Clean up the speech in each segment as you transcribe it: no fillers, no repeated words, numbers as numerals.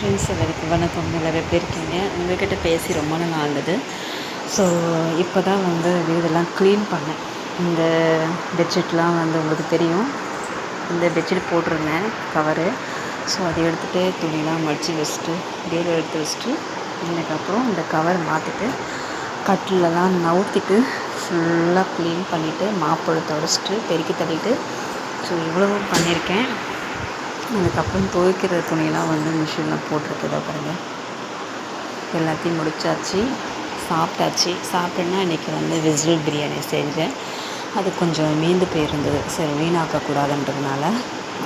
Friends எல்லாருக்கும் வணக்கம். எல்லோரும் எப்படி இருக்கீங்க? உங்கள்கிட்ட பேசி ரொம்ப நாள் ஆகுது. ஸோ இப்போ தான் வீடெல்லாம் க்ளீன் பண்ணேன். இந்த பெட்ஷீட்லாம் உங்களுக்கு தெரியும். இந்த பெட்ஷீட் போட்டிருந்தேன் கவரு. ஸோ அதை எடுத்துகிட்டு துணிலாம் மடித்து வச்சுட்டு பீரோ எடுத்து வச்சுட்டு இதுக்கப்புறம் இந்த கவர் மாற்றிட்டு கட்டிலெல்லாம் நவுத்திட்டு ஃபுல்லாக க்ளீன் பண்ணிவிட்டு மாப்போடு துடைச்சிட்டு பெருக்கி தள்ளிட்டு ஸோ இவ்வளவும் பண்ணியிருக்கேன். அதுக்கப்புறம் துவைக்கிற துணியெல்லாம் மிஷினில் போட்டிருக்குதா பாருங்கள். எல்லாத்தையும் முடிச்சாச்சு, சாப்பிட்டாச்சு. சாப்பிட்டேன்னா இன்றைக்கி வெஜிடபிள் பிரியாணி செஞ்சேன். அது கொஞ்சம் மீந்து போயிருந்தது. சரி வீணாக்கக்கூடாதுன்றதுனால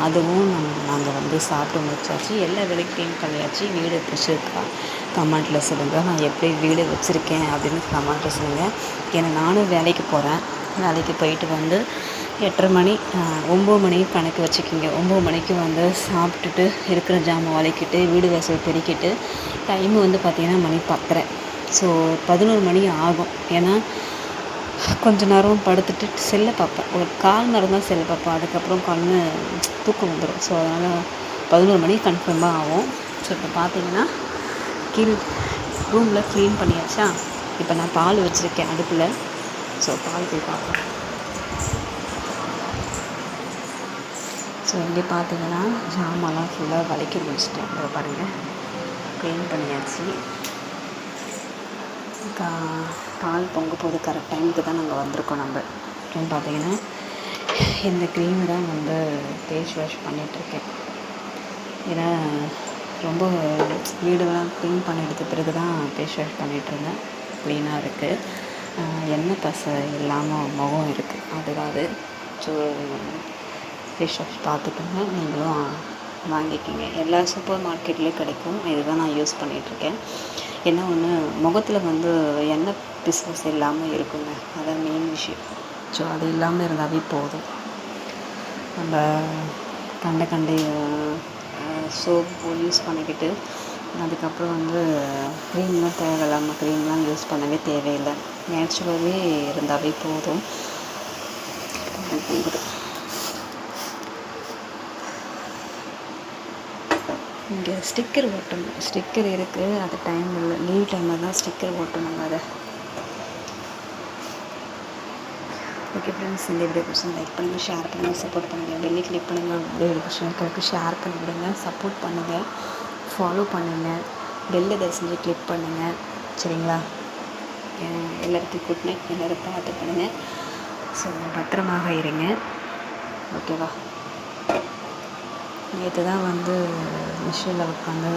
அதுவும் நாங்கள் சாப்பிட்டு முடிச்சாச்சு. எல்லா வேலையும் க்ளீன் பண்ணியாச்சு. வீடு பிடிச்சிருக்கா கமெண்ட்டில் சொல்லுங்கள். நான் எப்படி வீடு வச்சுருக்கேன் அப்படின்னு கமெண்ட்டில் சொல்லுங்கள். ஏன்னா நானும் வேலைக்கு போகிறேன். வேலைக்கு போயிட்டு 8:30 மணி 9 மணி கணக்கு வச்சுக்கிங்க. 9 மணிக்கு சாப்பிட்டுட்டு இருக்கிற ஜாமான் வளைக்கிட்டு வீடு வாசல் பெருக்கிட்டு டைமு பார்த்திங்கன்னா மணி 10:30. ஸோ 11 மணி ஆகும். ஏன்னா கொஞ்ச நேரம் படுத்துட்டு செல்லை பார்ப்பேன். ஒரு 1/4 நேரம் தான் செல்லை பார்ப்பேன். அதுக்கப்புறம் தூக்கம் வந்துடும். ஸோ அதனால் 11 மணி கன்ஃபார்மாக ஆகும். ஸோ இப்போ பார்த்திங்கன்னா ரூமில் க்ளீன் பண்ணியாச்சா. இப்போ நான் பால் வச்சுருக்கேன் அடுப்பில். ஸோ பால் போய் பார்ப்பேன். ஸோ இங்கே பார்த்திங்கன்னா ஜாமான்லாம் ஃபுல்லாக வளைக்க முடிச்சிட்டேன். இதை பாருங்கள், க்ளீன் பண்ணியாச்சு. பால் பொங்க போது கரெக்ட் டைமுக்கு தான் நாங்கள் வந்திருக்கோம். நம்ம அப்படின்னு பார்த்திங்கன்னா இந்த க்ரீமு தான் ஃபேஸ் வாஷ் பண்ணிகிட்ருக்கேன். ஏன்னா ரொம்ப வீடுலாம் க்ளீன் பண்ணி எடுத்த பிறகு தான் ஃபேஸ் வாஷ் பண்ணிகிட்ருந்தேன். க்ளீனாக இருக்குது. எண்ணெய் பசை இல்லாமல் முகம் இருக்குது. அதுதான் அது. ஸோ ஃபேஸ் வாஷ் பார்த்துக்கோங்க, நீங்களும் வாங்கிக்கிங்க. எல்லா சூப்பர் மார்க்கெட்லேயும் கிடைக்கும். இதுதான் நான் யூஸ் பண்ணிகிட்ருக்கேன். என்ன ஒன்று, முகத்தில் எண்ணெய் பிசுபிசு இல்லாமல் இருக்குங்க. அதான் மெயின் விஷயம். ஸோ அது இல்லாமல் இருந்தாவே போதும். நம்ம கண்ட சோப்பு யூஸ் பண்ணிக்கிட்டு அதுக்கப்புறம் க்ரீம்லாம் தேவையில்லாமல் க்ரீம்லாம் யூஸ் பண்ணவே தேவையில்லை. நேச்சுரலாகவே இருந்தாவே போதும். இங்கே ஸ்டிக்கர் ஓட்டணும். ஸ்டிக்கர் இருக்குது. அது டைம் இல்லை. லீவ் டைமில் தான் ஸ்டிக்கர் ஓட்டணும். அதை ஓகே ஃப்ரெண்ட்ஸ், இந்த வீடியோ பிடிச்சி லைக் பண்ணுங்கள், ஷேர் பண்ணுங்கள், சப்போர்ட் பண்ணுங்கள். பெல்லி கிளிக் பண்ணுங்கள். வீடியோ பிடிச்சிருக்கு ஷேர் பண்ணி விடுங்க, சப்போர்ட் பண்ணுங்கள், ஃபாலோ பண்ணுங்கள், பெல்லை தயவு செஞ்சு கிளிக் பண்ணுங்கள். சரிங்களா? எல்லாருக்கும் குட் நைட். எல்லோரும் பார்த்து பண்ணுங்கள். ஸோ பத்திரமாக இருங்க. ஓகேவா? நேற்று தான் மிஷினில் உட்காந்து